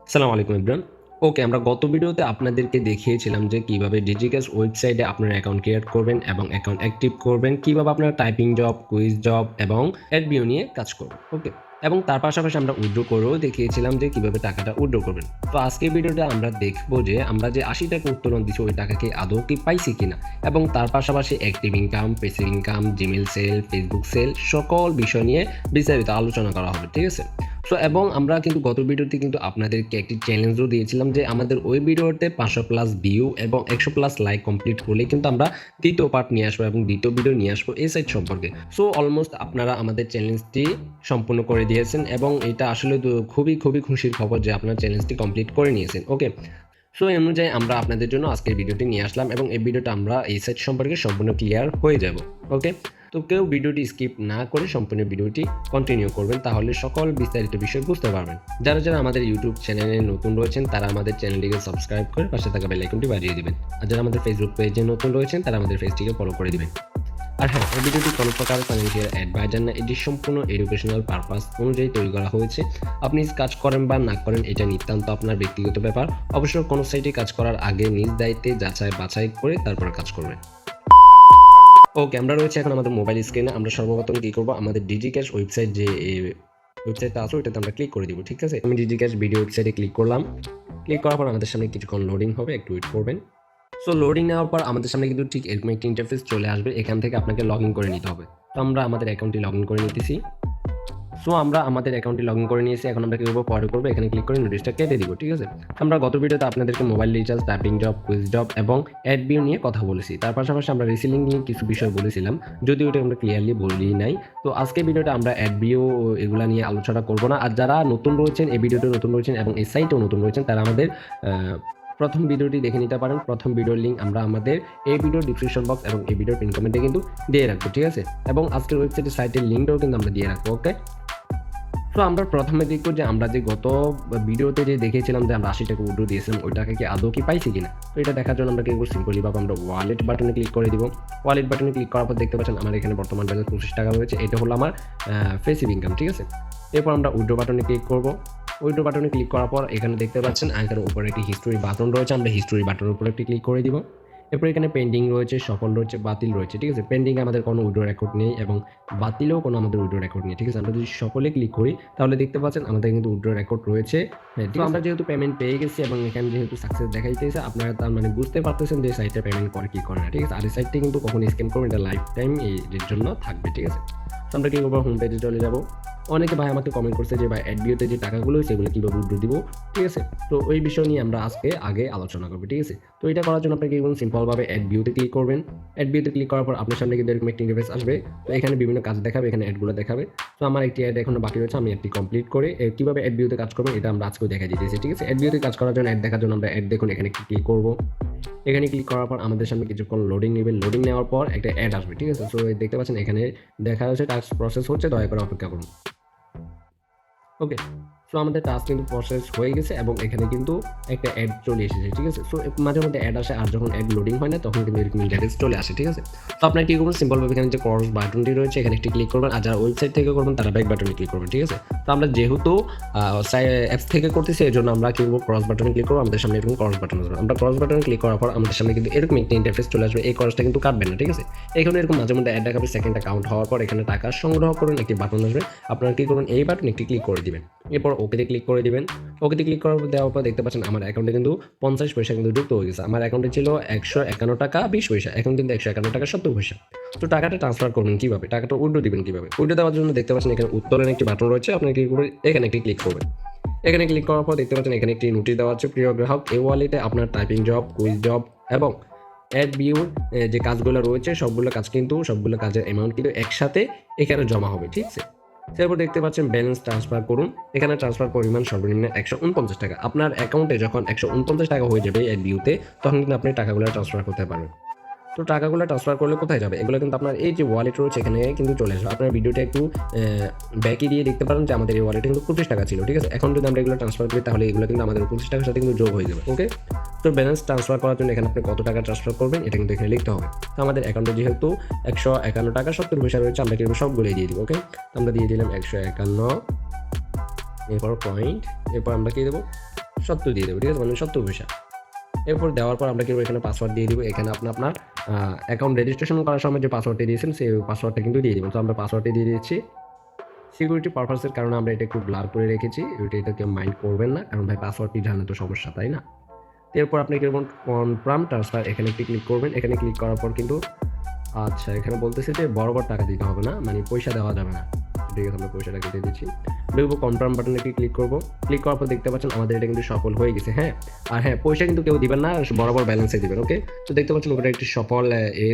আসসালামু আলাইকুম এভরিওয়ান। ওকে, আমরা গত ভিডিওতে আপনাদেরকে দেখিয়েছিলাম যে কিভাবে ডিজিক্যাশ ওয়েবসাইটে আপনার অ্যাকাউন্ট ক্রিয়েট করবেন এবং অ্যাকাউন্ট অ্যাক্টিভ করবেন, কিভাবে আপনারা টাইপিং জব, কুইজ জব এবং এডবিও নিয়ে কাজ করবেন। ওকে, এবং তার পাশাপাশি আমরা উইথড্র করেও দেখিয়েছিলাম যে কিভাবে টাকাটা উইথড্র করবেন। তো আজকের ভিডিওতে আমরা দেখব যে আমরা যে ৮০ টাকা উত্তোলন দিচ্ছি ওই টাকা কি আদৌ কি পাইছি কিনা, এবং তার পাশাপাশি active income, passive income, Gmail sell, Facebook sell সকল বিষয় নিয়ে বিস্তারিত আলোচনা করা হবে। ঠিক আছে? সো এবং আমরা কিন্তু গত ভিডিওতে কিন্তু আপনাদেরকে একটি চ্যালেঞ্জও দিয়েছিলাম যে আমাদের ওই ভিডিওতে 500+ ভিউ এবং 100+ লাইক কমপ্লিট হলে কিন্তু আমরা দ্বিতীয় পার্ট নিয়ে আসবো এবং দ্বিতীয় ভিডিও নিয়ে আসবো এই সাইট সম্পর্কে। সো অলমোস্ট আপনারা আমাদের চ্যালেঞ্জটি সম্পূর্ণ করে দিয়েছেন এবং এটা আসলে খুবই খুবই খুশির খবর যে আপনারা চ্যালেঞ্জটি কমপ্লিট করে নিয়েছেন। ওকে, সো এই অনুযায়ী আমরা আপনাদের জন্য আজকের ভিডিওটি নিয়ে আসলাম এবং এই ভিডিওটা আমরা এই সাইট সম্পর্কে সম্পূর্ণ ক্লিয়ার হয়ে যাব। ওকে, তো কেউ ভিডিওটি স্কিপ না করে সম্পূর্ণ ভিডিওটি কন্টিনিউ করবেন, তাহলে সকল বিস্তারিত বিষয় বুঝতে পারবেন। যারা যারা আমাদের ইউটিউব চ্যানেলে নতুন রয়েছেন তারা আমাদের চ্যানেলটিকে সাবস্ক্রাইব করে পাশে থাকা বেল আইকনটি বাজিয়ে দিবেন, আর যারা আমাদের ফেসবুক পেজে নতুন রয়েছেন তারা আমাদের পেজটিকে ফলো করে দিবেন। আর হ্যাঁ, এই ভিডিওটি কোনো প্রকার ফাইন্যান্সিয়াল অ্যাডভাইজার না, এটি সম্পূর্ণ এডুকেশনাল পারপাস অনুযায়ী তৈরি করা হয়েছে। আপনি কাজ করেন বা না করেন এটা নিতান্ত আপনার ব্যক্তিগত ব্যাপার। অবশ্য কোনো সাইটে কাজ করার আগে নিজ দায়িত্বে যাচাই বাছাই করে তারপর কাজ করবেন। ওকে, আমরা রয়েছে এখন আমাদের মোবাইল স্ক্রিনে। আমরা সর্বপ্রথম কী করবো, আমাদের ডিজিক্যাশ ওয়েবসাইট যে ওয়েবসাইটটা আছে ওইটাতে আমরা ক্লিক করে দিব। ঠিক আছে, আমি ডিজিক্যাশ ভিডিও ওয়েবসাইটে ক্লিক করলাম। ক্লিক করার পর আমাদের সামনে কিছুক্ষণ লোডিং হবে, একটু ওয়েট করবেন। সো লোডিং নেওয়ার পর আমাদের সামনে কিন্তু ঠিক এরকম একটি ইন্টারফেস চলে আসবে। এখান থেকে আপনাকে লগ ইন করে নিতে হবে। তো আমরা আমাদের অ্যাকাউন্টটি লগ ইন করে নিতেছি। সো আমরা আমাদের অ্যাকাউন্টটি লগ ইন করে নিয়েছি। এখন আমরা কী করবো, পরে করবো, এখানে ক্লিক করে নোটিশটা কেটে দিব। ঠিক আছে, আমরা গত ভিডিওতে আপনাদেরকে mobile recharge, typing job, quiz job এবং অ্যাডবিও নিয়ে কথা বলেছি। তার পাশাপাশি আমরা রিসেলিং নিয়ে কিছু বিষয় বলেছিলাম, যদিও এটা আমরা ক্লিয়ারলি বলি নাই। তো আজকের ভিডিওটা আমরা অ্যাডবিও এগুলা নিয়ে আলোচনা করবো না। আর যারা নতুন রয়েছেন, এই ভিডিওতে নতুন রয়েছেন এবং এই সাইটেও নতুন রয়েছেন, তারা আমাদের প্রথম ভিডিওটি দেখে নিতে পারেন। প্রথম ভিডিওর লিঙ্ক আমরা আমাদের এই ভিডিওর ডিসক্রিপশন বক্স এবং এই ভিডিওর পিন কমেন্টে কিন্তু দিয়ে রাখবো। ঠিক আছে, এবং আজকের ওয়েবসাইটের সাইটের লিঙ্কটাও কিন্তু আমরা দিয়ে রাখবো। ওকে, তো আমরা প্রথমে দেখবো যে আমরা যে গত ভিডিওতে যে দেখিয়েছিলাম যে আমরা ৮০ টাকা উইথড্র দিয়েছিলাম ওই টাকা কি আদৌ কি পাইছি কিনা। তো এটা দেখার জন্য আমরা কি করবো, সিম্পলি ভাবে আমরা ওয়ালেট বাটনে ক্লিক করে দিব। ওয়ালেট বাটনে ক্লিক করার পর দেখতে পাচ্ছেন আমার এখানে বর্তমান ব্যালেন্স 25 টাকা রয়েছে। এটা হলো আমার প্যাসিভ ইনকাম। ঠিক আছে, এরপর আমরা উইথড্র বাটনে ক্লিক করব। উইথড্র বাটনে ক্লিক করার পর এখানে দেখতে পাচ্ছেন এখানে উপরে একটি হিস্টোরি বাটন রয়েছে, আমরা হিস্টোরি বাটনের উপরে একটি ক্লিক করে দিব। এরপর এখানে পেন্ডিং রয়েছে, সফল রয়েছে, বাতিল রয়েছে। ঠিক আছে, পেন্ডিংয়ে আমাদের কোনো উইথড্র রেকর্ড নেই এবং বাতিলেও কোনো আমাদের উইথড্র রেকর্ড নেই। ঠিক আছে, আমরা যদি সকলে ক্লিক করি তাহলে দেখতে পাচ্ছেন আমাদের কিন্তু উইথড্র রেকর্ড রয়েছে। হ্যাঁ, তো আমরা যেহেতু পেমেন্ট পেয়ে গেছি এবং এখানে যেহেতু সাকসেস দেখাইতেছে, আপনারা তার মানে বুঝতে পারতেছেন যে সাইটে পেমেন্ট করে কি করে না। ঠিক আছে, আর এই সাইটটি কিন্তু কখন স্ক্যান করবেন এটা লাইফ টাইম এর জন্য থাকবে। ঠিক আছে, তো আমরা কি করবো, হোম পেজে চলে যাব। অনেকে ভাই আমাকে কমেন্ট করছে যে ভাই অ্যাডবিওতে যে টাকাগুলো সেগুলো কীভাবে উইথড্র দিব। ঠিক আছে, তো ওই বিষয় নিয়ে আমরা আগে আলোচনা করবো। ঠিক আছে, তো এটা করার জন্য আপনাকে কি সিম্পলভাবে অ্যাডবিওতে ক্লিক করবেন। অ্যাডবিওতে ক্লিক করার পর আপনার সামনে কিন্তু এরকম একটি ইন্টারফেস আসবে। তো এখানে বিভিন্ন কাজ দেখাবে, এখানে অ্যাডগুলো দেখাবে। তো আমার একটি অ্যাড এখনো বাকি রয়েছে, আমি অ্যাডটি কমপ্লিট করে কীভাবে অ্যাডবিওতে কাজ করবেন এটা আমরা আজকেও দেখা দিতেছি। ঠিক আছে, অ্যাডবিওতে কাজ করার জন্য অ্যাড দেখার জন্য আমরা অ্যাড দেখুন এখানে ক্লিক করবো। এখানে ক্লিক করার পর আমাদের সামনে কিছুক্ষণ লোডিং নেবে। লোডিং নেওয়ার পর একটা অ্যাড আসবে। ঠিক আছে, সো দেখতে পাচ্ছেন এখানে দেখা যাচ্ছে টাস্ক প্রসেস হচ্ছে, দয়া করে অপেক্ষা করুন। ওকে, সো আমাদের টাস্ক কিন্তু প্রসেস হয়ে গেছে এবং এখানে কিন্তু একটা অ্যাড চলে এসেছে। ঠিক আছে, সো মাঝে মধ্যে অ্যাড আসে, আর যখন অ্যাড লোডিং হয় না তখন কিন্তু এরকম ইন্টারফেস চলে আসে। ঠিক আছে, তো আপনার কী করবেন, সিম্পলভাবে এখানে যে ক্রস বাটনটি রয়েছে এখানে একটি ক্লিক করবেন, আর যারা ওয়েবসাইট থেকে করবেন তারা ব্যাক বাটনে ক্লিক করবেন। ঠিক আছে, তো আমরা যেহেতু অ্যাপস থেকে করতেছি এই জন্য আমরা কী করবো, ক্রস বাটনে ক্লিক করবো। আমাদের সামনে এরকম ক্রস বাটন আসবে। আমরা ক্রস বাটনে ক্লিক করার পর আমাদের সামনে কিন্তু এরকম একটা ইন্টারফেস চলে আসবে। এই ক্রসটা কিন্তু কাটবেন না। ঠিক আছে, এখানে এরকম মাঝে মধ্যে অ্যাড দেখাবে, সেকেন্ড অ্যাকাউন্ট হওয়ার পর এখানে টাকা সংগ্রহ করুন একটি বাটন আসবে। আপনারা কী করুন, এই বাটনে একটি ক্লিক করে দিবেন। এরপর ওকেতে ক্লিক করে দিবেন। ওকেতে ক্লিক দেওয়ার পর দেখতে পাচ্ছেন আমার অ্যাকাউন্টে কিন্তু 50 পয়সা কিন্তু যুক্ত হয়ে গেছে। আমার অ্যাকাউন্টে ছিল 151 টাকা 20 পয়সা, এখন কিন্তু 151 টাকা 70 পয়সা। তো টাকাটা ট্রান্সফার করবেন কীভাবে, টাকাটা উইথড্র দিবেন কীভাবে। উইথড্র দেওয়ার জন্য দেখতে পাচ্ছেন এখানে উত্তোলন একটি বাটন রয়েছে, আপনি কী করবেন, এখানে একটি ক্লিক করবেন। এখানে ক্লিক করার পর দেখতে পাচ্ছেন এখানে একটি নোটিশ দেওয়া আছে, প্রিয় গ্রাহক এই ওয়ালেটে আপনার টাইপিং জব, কুইজ জব এবং অ্যাডবিওর যে কাজগুলো রয়েছে সবগুলো কাজের অ্যামাউন্ট কিন্তু একসাথে এখানে জমা হবে। ঠিক আছে, তারপর দেখতে পাচ্ছেন ব্যালেন্স ট্রান্সফার করুন। এখানে ট্রান্সফার পরিমাণ সর্বনিম্ন 149 টাকা। আপনার অ্যাকাউন্টে যখন 149 টাকা হয়ে যাবে অ্যাডবিওতে তখন কিন্তু আপনি টাকাগুলো ট্রান্সফার করতে পারবেন। তো টাকাগুলো ট্রান্সফার করলে কোথায় যাবে, এগুলো কিন্তু আপনার এই যে ওয়ালেট রয়েছে এখানে কিন্তু চলে আসবে। আপনার ভিডিওটা একটু ব্যাকে দিয়ে দেখতে পারেন যে আমাদের এই ওয়ালেটে কিন্তু 25 টাকা ছিল। ঠিক আছে, এখন যদি আমরা এগুলো ট্রান্সফার করি তাহলে এগুলো কিন্তু আমাদের 25 টাকার সাথে কিন্তু যোগ হয়ে যাবে। ওকে, তো ব্যালেন্স ট্রান্সফার করার জন্য এখানে আপনি কত টাকা ট্রান্সফার করবেন এটা কিন্তু এখানে লিখতে হবে। তো আমাদের অ্যাকাউন্টে যেহেতু 151 টাকা 70 পয়সা রয়েছে আমরা কিন্তু সবগুলোই দিয়ে দিব। ওকে, তো আমরা দিয়ে দিলাম 151, এরপর পয়েন্ট, এরপর আমরা কী দেবো 70 দিয়ে দেবো, ঠিক আছে, মানে 70 পয়সা। এরপর দেওয়ার পর আমরা কিন্তু এখানে পাসওয়ার্ড দিয়ে দিব। এখানে আপনার অ্যাকাউন্ট রেজিস্ট্রেশন করার সময় যে পাসওয়ার্ডটি দিয়েছেন সেই পাসওয়ার্ডটা কিন্তু দিয়ে দিবেন। তো আমরা পাসওয়ার্ডটি দিয়ে দিচ্ছি। সিকিউরিটি পারপাসের কারণে আমরা এটা একটু ব্লার করে রেখেছি, এটা কেউ মাইন্ড করবেন না, কারণ ভাই পাসওয়ার্ডটি জানলে তো সমস্যা, তাই না? এরপর আপনি কিরকম কনফার্ম ট্রান্সফার এখানে একটি ক্লিক করবেন। এখানে ক্লিক করার পর কিন্তু আচ্ছা এখানে বলতেছে যে বরাবর টাকা দিতে হবে না, মানে পয়সা দেওয়া যাবে না। ঠিক আছে, আমরা পয়সাটা কেটে দিচ্ছি। দেখবো কনফার্ম বাটনে একটি ক্লিক করবো। ক্লিক করার পর দেখতে পাচ্ছেন আমাদের এটা কিন্তু সফল হয়ে গেছে। হ্যাঁ, আর হ্যাঁ, পয়সা কিন্তু কেউ দিবেন না, বরাবর ব্যালেন্সে দিবেন। ওকে, তো দেখতে পাচ্ছেন ওটা একটি সফল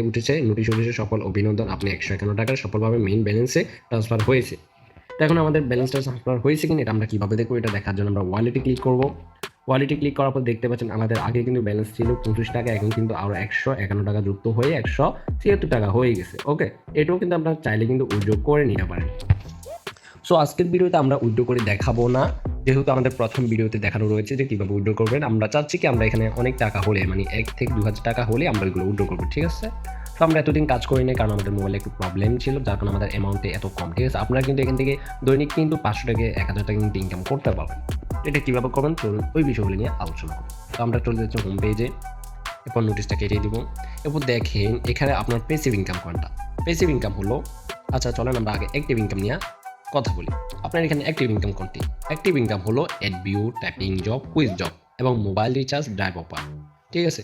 উঠেছে, নোটিশ উঠেছে, সফল অভিনন্দন, আপনি 151 টাকা সফলভাবে মেইন ব্যালেন্সে ট্রান্সফার হয়েছে। তো এখন আমাদের ব্যালেন্সটা ট্রান্সফার হয়েছে কিনা এটা আমরা কীভাবে দেখবো? এটা দেখার জন্য আমরা ওয়ালেটে ক্লিক করবো। ওয়ালেটে ক্লিক করার পর দেখতে পাচ্ছেন আমাদের আগে কিন্তু ব্যালেন্স ছিল 25 টাকা, এখন কিন্তু আরও 151 টাকা যুক্ত হয়ে 176 টাকা হয়ে গেছে। ওকে, এটাও কিন্তু আপনারা চাইলে কিন্তু উইথড্র করে নিতে পারেন। সো আজকের ভিডিওতে আমরা উইথড্র করে দেখাবো না, যেহেতু আমাদের প্রথম ভিডিওতে দেখানো রয়েছে যে কীভাবে উইথড্র করবেন। আমরা চাচ্ছি কি আমরা এখানে অনেক টাকা হলে, মানে 1 থেকে 2000 টাকা হলে আমরা এগুলো উইথড্র করবো, ঠিক আছে? তো আমরা এতদিন কাজ করি না, কারণ আমাদের মোবাইলে একটু প্রবলেম ছিল, যার কারণে আমাদের অ্যামাউন্টে এত কম, ঠিক আছে? আপনারা কিন্তু এখান থেকে দৈনিক কিন্তু 500 থেকে 1000 টাকা কিন্তু ইনকাম করতে পারবেন। এটা কীভাবে করবেন চলুন ওই বিষয়গুলো নিয়ে আলোচনা করি। তো আমরা চলে যাচ্ছি হোম পেজে, এরপর নোটিশটা কেটে দিব। এরপর দেখেন এখানে আপনার প্যাসিভ ইনকাম কোনটা। প্যাসিভ ইনকাম হলো, আচ্ছা চলেন আমরা আগে অ্যাক্টিভ ইনকাম নিয়ে কথা বলি। আপনার এখানে অ্যাক্টিভ ইনকাম কোনটি? অ্যাক্টিভ ইনকাম হলো ad view, typing job, quiz job এবং মোবাইল রিচার্জ, ড্রাইভ অফার, ঠিক আছে?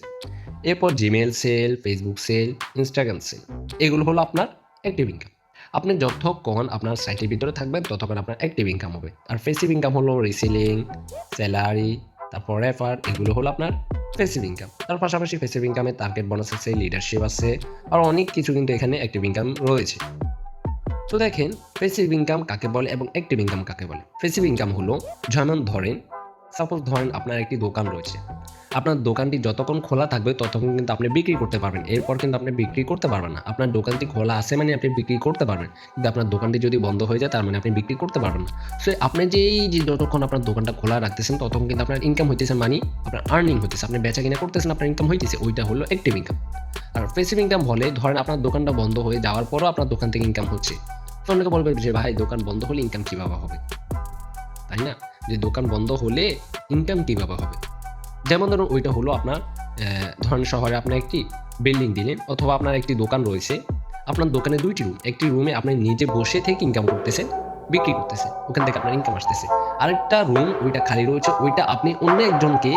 এরপর Gmail sell, Facebook sell, Instagram sell, এগুলো হলো আপনার অ্যাক্টিভ ইনকাম। আপনি যতক্ষণ আপনার সাইটের ভিতরে থাকবেন ততক্ষণ আপনার অ্যাক্টিভ ইনকাম হবে। আর প্যাসিভ ইনকাম হলো রিসেলিং, স্যালারি, তারপর রেফার, এগুলো হলো আপনার প্যাসিভ ইনকাম। তার পাশাপাশি প্যাসিভ ইনকামে টার্গেট বোনাস আছে, লিডারশিপ আছে, আর অনেক কিছু কিন্তু এখানে অ্যাক্টিভ ইনকাম রয়েছে। তো দেখেন প্যাসিভ ইনকাম কাকে বলে এবং অ্যাক্টিভ ইনকাম কাকে বলে। প্যাসিভ ইনকাম হলো, যেমন ধরেন সাপোজ ধরেন আপনার একটি দোকান রয়েছে, আপনার দোকানটি যতক্ষণ খোলা থাকবে ততক্ষণ কিন্তু আপনি বিক্রি করতে পারবেন, এরপর কিন্তু আপনি বিক্রি করতে পারবেন না। আপনার দোকানটি খোলা আছে মানে আপনি বিক্রি করতে পারবেন, কিন্তু আপনার দোকানটি যদি বন্ধ হয়ে যায় তার মানে আপনি বিক্রি করতে পারবেন না। সো আপনি যে যতক্ষণ আপনার দোকানটা খোলা রাখতেছেন ততক্ষণ কিন্তু আপনার ইনকাম হইতেছে, মানে আপনার আর্নিং হইতেছে, আপনি বেচা কিনা করতেছেন, আপনার ইনকাম হইতেছে, ওইটা হলো অ্যাক্টিভ ইনকাম। আর প্যাসিভ ইনকাম হলে ধরেন আপনার দোকানটা বন্ধ হয়ে যাওয়ার পরও আপনার দোকান থেকে ইনকাম হচ্ছে। তো অনেকে বলবে যে ভাই দোকান বন্ধ হলে ইনকাম কীভাবে হবে, তাই না? যে দোকান বন্ধ হলে ইনকাম কীভাবে হবে? যেমন ধরুন ওইটা হলো আপনার ধরেন শহরে আপনি একটি বিল্ডিং দিলেন, অথবা আপনার একটি দোকান রয়েছে, আপনার দোকানে 2টি রুম, একটি রুমে আপনি নিজে বসে থেকে ইনকাম করতেছেন, বিক্রি করতেছেন, ওখান থেকে আপনার ইনকাম আসতেছে। আরেকটা রুম ওইটা খালি রয়েছে, ওইটা আপনি অন্য একজনকে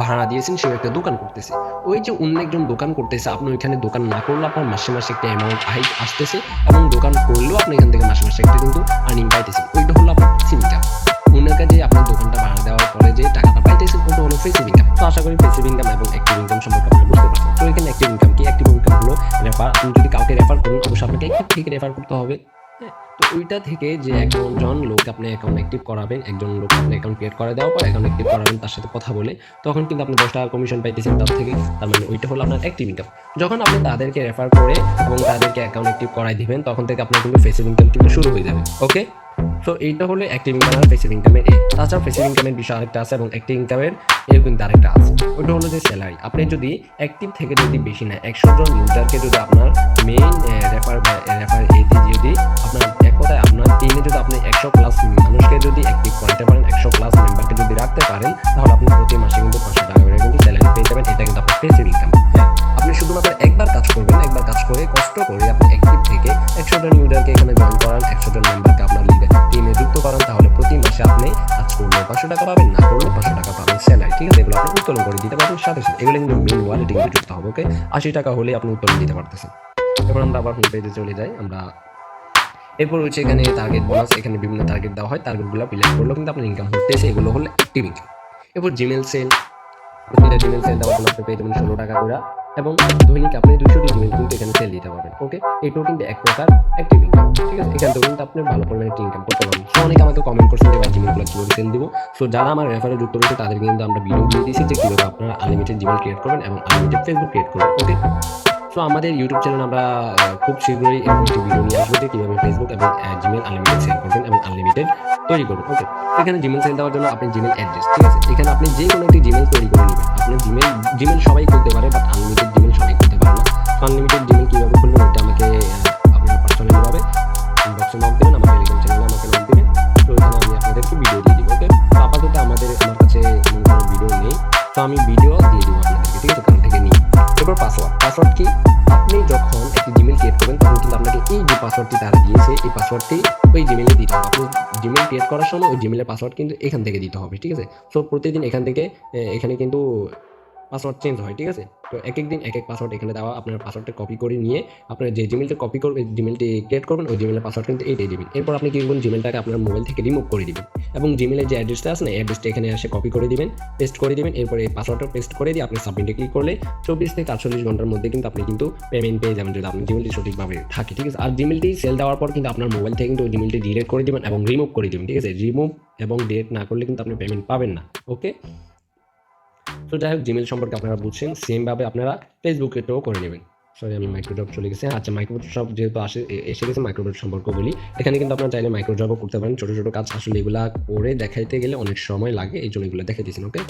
ভাড়া দিয়েছেন, সে একটা দোকান করতেছে। ওই যে অন্য একজন দোকান করতেছে, আপনি ওইখানে দোকান না করলেও আপনার মাসে মাসে একটা অ্যামাউন্ট আসতেছে, এবং দোকান করলেও আপনি এখান থেকে মাসে মাসে একটা কিন্তু আর্নিং পাইতেছেন। ওইটা হলো আপনার প্যাসিভ ইনকাম। অন্যের কাছে আপনার দোকানটা ভাড়া দেওয়ার পরে যে টাকাটা পাইতেছেন ওটা হলো প্যাসিভ ইনকাম। তো আশা করি প্যাসিভ ইনকাম এবং অ্যাক্টিভ ইনকাম সম্পর্কে আপনারা বুঝতে পারছেন। তো এখানে অ্যাক্টিভ ইনকাম কি? অ্যাক্টিভ ইনকাম হলো রেফার। আপনি যদি কাউকে রেফার করুন অবশ্যই আপনাকে অ্যাক্টিভ থেকে রেফার করতে হবে। হ্যাঁ, তো ওইটা থেকে যে একজন লোক আপনি অ্যাকাউন্ট অ্যাক্টিভ করাবেন, একজন লোক আপনি অ্যাকাউন্ট ক্রিয়েট করে দেওয়ার পর অ্যাকাউন্ট অ্যাক্টিভ করাবেন, তার সাথে কথা বলে, তখন কিন্তু আপনি 10 টাকা কমিশন পাইতেছেন তার থেকে। তার মানে ওইটা হলো আপনার অ্যাক্টিভ ইনকাম। যখন আপনি তাদেরকে রেফার করে এবং তাদেরকে অ্যাকাউন্ট অ্যাক্টিভ করাই দিবেন, তখন থেকে আপনার কিন্তু প্যাসিভ ইনকাম কিন্তু শুরু হয়ে যাবে। ওকে, সো এইটা হলো অ্যাক্টিভ ইনকাম আর প্যাসিভ ইনকামের তাছাড়া প্যাসিভ ইনকামের বিষয় আরেকটা আছে এবং অ্যাক্টিভ ইনকামের কিন্তু আরেকটা আছে। ওটা হলো যে স্যালারি। আপনি যদি অ্যাক্টিভ থেকে যদি বেশি না 100 জন ইউজারকে যদি আপনার মেইন রেফার এতে যদি আপনার এক কথায় আপনার টিমে যদি আপনি 100+ মানুষকে যদি অ্যাক্টিভ করাতে পারেন, 100+ মেম্বারকে যদি রাখতে পারেন, তাহলে আপনি প্রতি মাসে কিন্তু 500 টাকা করে কিন্তু স্যালারি পেয়ে যাবেন। এটা কিন্তু আপনার প্যাসিভ ইনকাম। আপনি শুধুমাত্র একবার কাজ করবেন, একবার কাজ করে কষ্ট করে আপনি অ্যাক্টিভ থেকে 100 জন ইউজারকে এখানে জয়েন করান, 100 জন মেম্বারকে আপনার টিমে যুক্ত করান, তাহলে প্রতি মাসে আপনি কাজ করলে 500 টাকা পাবেন, না করলে 500 টাকা পাবেন স্যালারি, ঠিক আছে? এগুলো আপনি উত্তোলন করে দিতে পারবেন সাথে সাথে। এগুলো কিন্তু মেইন ওয়ালেটে কিন্তু যুক্ত হবে। ওকে, 80 টাকা হলে আপনি উত্তোলন দিতে পারতেছেন। এবার আমরা আবার হোম পেজে চলে যাই। এরপর হচ্ছে এখানে টার্গেট বোনাস, এখানে বিভিন্ন টার্গেট দেওয়া হয়, টার্গেটগুলো ফিল আপ করলেও কিন্তু আপনার ইনকাম হতেছে, এগুলো হলো অ্যাক্টিভ ইনকাম। এরপর জিমেল সেল, জিমেল সেল দেওয়ার জন্য আপনি পেয়ে যাবেন 16 টাকা করে, এবং দৈনিক আপনি 200টি জিমেল কিন্তু এখানে সেল দিতে পারবেন। ওকে, এটাও কিন্তু এক প্রকার অ্যাক্টিভ ইনকাম, ঠিক আছে? এখান থেকে কিন্তু আপনি ভালো পরিমাণে একটি ইনকাম করতে পারবেন। সো অনেকে আমাকে কমেন্ট করছেন যে ভাই জিমেলগুলো কীভাবে সেল দিব। সো যারা আমার রেফারে যুক্ত রয়েছে তাদের কিন্তু আমরা ভিডিও দিয়ে দিয়েছি যে কীভাবে আপনারা আনলিমিটেড জিমেল ক্রিয়েট করবেন এবং আনলিমিটেড ফেসবুক ক্রিয়েট করবেন। ওকে, সো আমাদের ইউটিউব চ্যানেলে আমরা খুব শীঘ্রই এরকম একটি ভিডিও নিয়ে আসবো যে কীভাবে ফেসবুক এবং জিমেল আনলিমিটেড সেল করবেন এবং আনলিমিটেড তৈরি করবেন। ওকে, এখানে জিমেল সেল দেওয়ার জন্য আপনি জিমেল অ্যাড্রেস, ঠিক আছে? এখানে আপনি যে কোনো একটি জিমেল তৈরি করে নেবেন। আপনি জিমেল সবাই করতে পারে, বাট আনলিমিটেড জিমেল সবাই করতে পারে না। আনলিমিটেড জিমেল কীভাবে খুলবেন ওইটা আমাকে আপনারা পার্সোনালিভাবে ইনবক্সে নক দেবেন, আমার টেলিগ্রাম চ্যানেলে আমাকে নক দেবেন। তো এখানে আমি আপনাদেরকে ভিডিও দিয়ে দিব। ওকে, তো আপাতত আমার কাছে কোনো ভিডিও ভিডিও নেই, তো আমি ভিডিও দিয়ে দিব আপনাদেরকে, ঠিক আছে, ওখান থেকে নিই। এরপর পাসওয়ার্ড কি, আপনি যখন একটি জিমেল ক্রিয়েট করবেন তখন কিন্তু আপনাকে এই যে পাসওয়ার্ডটি তারা দিয়েছে এই পাসওয়ার্ডটি ওই জিমেলে দিতে হবে। আপনি জিমেল ক্রিয়েট করার সময় ওই জিমেলের পাসওয়ার্ড কিন্তু এখান থেকে দিতে হবে, ঠিক আছে। সো প্রতিদিন এখান থেকে এখানে কিন্তু পাসওয়ার্ড চেঞ্জ হয়, ঠিক আছে। তো একেক দিন একেক পাসওয়ার্ড এখানে দেওয়া, আপনার পাসওয়ার্ডটা কপি করে নিয়ে আপনার যে জিমেলটা কপি করবেন, জিমেলটি ক্রিয়েট করবেন, ওই জিমেলের পাসওয়ার্ড কিন্তু এইটাই দিবেন। এরপর আপনি কি করবেন, জিমেলটাকে আপনার মোবাইল থেকে রিমুভ করে দিবেন এবং জিমেলের যে অ্যাড্রেসটা আছে না, এই অ্যাড্রেসটা এখানে এসে কপি করে দিবেন, পেস্ট করে দিবেন। এরপর এই পাসওয়ার্ডটা পেস্ট করে দিয়ে আপনি সাবমিটে ক্লিক করলে 24 থেকে 48 ঘন্টার মধ্যে কিন্তু আপনি কিন্তু পেমেন্ট পেয়ে যাবেন, যদি আপনার জিমেলটি সঠিকভাবে থাকে, ঠিক আছে। আর জিমেলটি সেল দেওয়ার পর কিন্তু আপনার মোবাইল থেকে কিন্তু ওই জিমেলটি ডিলিট করে দিবেন এবং রিমুভ করে দিবেন, ঠিক আছে। রিমুভ এবং ডিলিট না করলে কিন্তু আপনি পেমেন্ট পাবেন না, ওকে। তো যাই হোক, জিমেল সম্পর্কে আপনারা বুঝছেন, সেমভাবে আপনারা ফেসবুকেটাও করে নেবেন। সরি, আমি মাইক্রোসফট চলে গেছে। আচ্ছা, মাইক্রোসফট যেহেতু এসে গেছে, মাইক্রোসফট সম্পর্ক বলি। এখানে কিন্তু আপনারা চাইলে মাইক্রোজবও করতে পারেন। ছোটো ছোটো কাজ আসলে এগুলা করে দেখাইতে গেলে অনেক সময় লাগে, এই জন্য এগুলো দেখে দিয়েছেন, ওকে।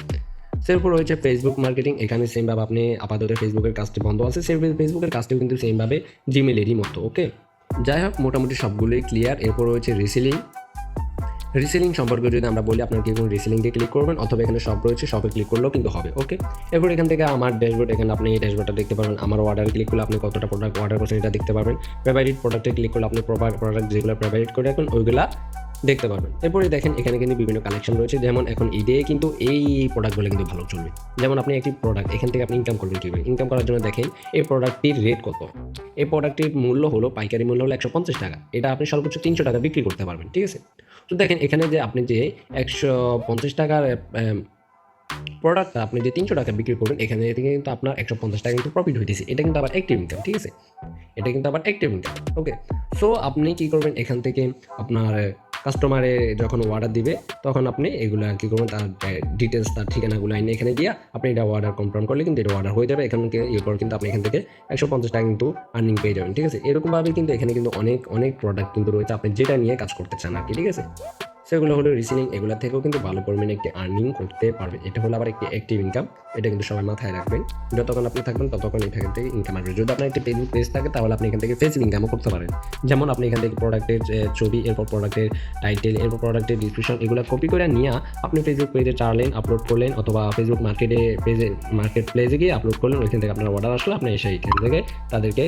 এরপর রয়েছে ফেসবুক মার্কেটিং। এখানে সেমভাবে আপনি আপাতত ফেসবুকের কাজটি বন্ধ আছে, ফেসবুকের কাজটিও কিন্তু সেমভাবে জিমেলেরই মতো, ওকে। যাই হোক, মোটামুটি সবগুলোই ক্লিয়ার। এরপর রয়েছে রিসেলিং সম্পর্কে যদি আমরা বলি, আপনার কি কোনো রিসেলিংকে ক্লিক করবেন অথবা এখানে সব রয়েছে, সবে ক্লিক করলেও কিন্তু হবে, ওকে। এরপর এখান থেকে আমার ড্যাশবোর্ড, এখানে আপনি এই ড্যাশবোর্ডটা দেখতে পারবেন। আমার অর্ডার ক্লিক করলে আপনি কতটা প্রোডাক্ট অর্ডার করছেন এটা দেখতে পারবেন। ফেভারিট প্রোডাক্টে ক্লিক করলে আপনি প্রোডাক্ট যেগুলো ফেভারিট করে রাখবেন ওইগুলা দেখতে পারবেন। এরপরে দেখেন এখানে কিন্তু বিভিন্ন কালেকশন রয়েছে, যেমন এখন ঈদে কিন্তু এই প্রোডাক্টগুলো কিন্তু ভালো চলবে। যেমন আপনি একটি প্রোডাক্ট এখান থেকে আপনি ইনকাম করবেন কীভাবে, ইনকাম করার জন্য দেখেন এই প্রোডাক্টটির রেট কত। এই প্রোডাক্টটির মূল্য হলো, পাইকারি মূল্য হলো 150 টাকা। এটা আপনি সর্বোচ্চ 300 টাকা বিক্রি করতে পারবেন, ঠিক আছে। তো দেখেন এখানে যে আপনি যে 150 টাকার প্রোডাক্টটা আপনি যে 300 টাকা বিক্রি করবেন, এখানে থেকে কিন্তু আপনার 150 টাকা কিন্তু প্রফিট হইতেছে। এটা কিন্তু আবার অ্যাক্টিভ ইনকাম, ঠিক আছে। এটা কিন্তু আবার অ্যাক্টিভ ইনকাম, ওকে। সো আপনি কী করবেন, এখান থেকে আপনার কাস্টমারে যখন অর্ডার দিবে তখন আপনি এগুলো কী করবেন, তার ডিটেলস, তার ঠিকানাগুলো আইনে এখানে দিয়ে আপনি এটা অর্ডার কনফার্ম করলে কিন্তু এটা অর্ডার হয়ে যাবে। এখান থেকে এরপর কিন্তু আপনি এখান থেকে 150 টাকা কিন্তু আর্নিং পেয়ে যাবেন, ঠিক আছে। এরকমভাবে কিন্তু এখানে কিন্তু অনেক প্রোডাক্ট কিন্তু রয়েছে, আপনি যেটা নিয়ে কাজ করতে চান আর কি, ঠিক আছে। সেগুলো হলো রিসেলিং, এগুলো থেকেও কিন্তু ভালো পরিমাণে একটি আর্নিং করতে পারবে। এটা হলো আবার একটি অ্যাক্টিভ ইনকাম, এটা কিন্তু সবাই মাথায় রাখবেন। যতক্ষণ আপনি থাকবেন ততক্ষণ এখান থেকে ইনকাম আসবে। যদি আপনার একটি ফেসবুক পেজ থাকে তাহলে আপনি এখান থেকে ফেসবুক ইনকামও করতে পারেন। যেমন আপনি এখান থেকে প্রোডাক্টের ছবি, এরপর প্রোডাক্টের টাইটেল, এরপর প্রোডাক্টের ডিসক্রিপশন, এগুলো কপি করে নিয়ে আপনি ফেসবুক পেজে চালালেন, আপলোড করলেন, অথবা ফেসবুক মার্কেট প্লেসে গিয়ে আপলোড করলেন। ওইখান থেকে আপনার অর্ডার আসলে আপনি এসে এখান থেকে তাদেরকে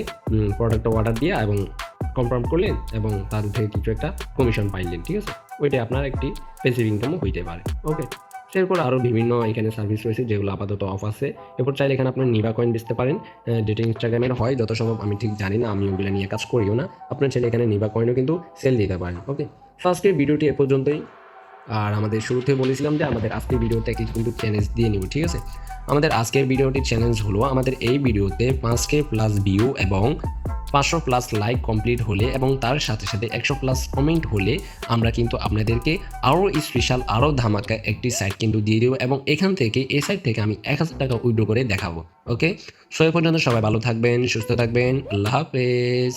প্রোডাক্টটা অর্ডার দিয়ে এবং কনফার্ম করলেন এবং তাদের থেকে কিছু একটা কমিশন পাইলেন, ঠিক আছে। ওইটাই আপনার একটি প্যাসিভ ইনকামও হইতে পারে, ওকে। এরপর আরও বিভিন্ন এখানে সার্ভিস রয়েছে যেগুলো আপাতত অফ আছে। এরপর চাইলে এখানে আপনার নিবা কয়েন বেচতে পারেন, যেটা ইনস্টাগ্রামের হয় যত সম্ভব, আমি ঠিক জানি না, আমি ওগুলো নিয়ে কাজ করিও না। আপনার চাইলে এখানে নিবা কয়েনও কিন্তু সেল দিতে পারেন, ওকে। ফার্স্টের ভিডিওটি এ পর্যন্তই। আর আমাদের শুরুতে বলেছিলাম যে আমাদের আজকের ভিডিওতে একটি কিন্তু চ্যালেঞ্জ দিয়ে নিব, ঠিক আছে। আমাদের আজকের ভিডিওটির চ্যালেঞ্জ হলো, আমাদের এই ভিডিওতে 5K প্লাস ভিউ এবং 500 প্লাস লাইক কমপ্লিট হলে এবং তার সাথে সাথে 100 প্লাস কমেন্ট হলে আমরা কিন্তু আপনাদেরকে আরও স্পেশাল, আরও ধামাকা একটি সাইট কিন্তু দিয়ে দেবো এবং এখান থেকে এই সাইট থেকে আমি 1000 টাকা উইথড্র করে দেখাবো, ওকে। সো এই পর্যন্ত সবাই ভালো থাকবেন, সুস্থ থাকবেন, আল্লাহ হাফেজ।